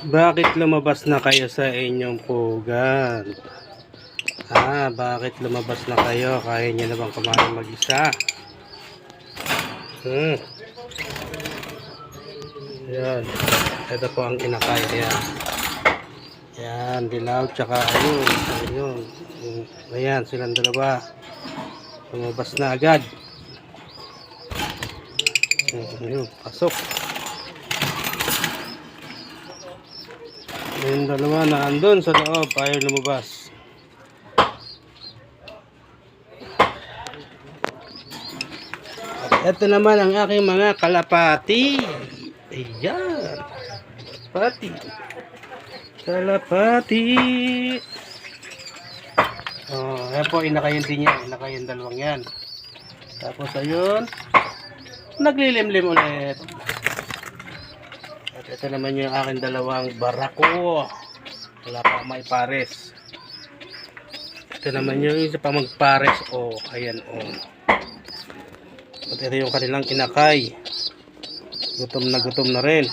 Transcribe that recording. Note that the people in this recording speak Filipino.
Bakit lumabas na kayo sa inyong pugan? Bakit lumabas na kayo? Kaya niyo na bang kumain mag-isa? Yan. Ito po ang kinakain niya. Yan, dilaw, tsaka ayun. Ayan, silang dalawa. Lumabas na agad. Ayun, pasok. Yung dalawa na andun sa loob, ayaw lumabas. At ito naman ang aking mga kalapati. Ayan. Kalapati. Oh, ayan po, inakayin din niya. Inakayin dalawang yan. Tapos ayun, naglilimlim ulit. At ito naman yung aking dalawang barako. Wala pa may pares. Ito naman yung isa pa magpares. Oh, ayan oh. At ito yung kanilang inakay. Gutom na rin.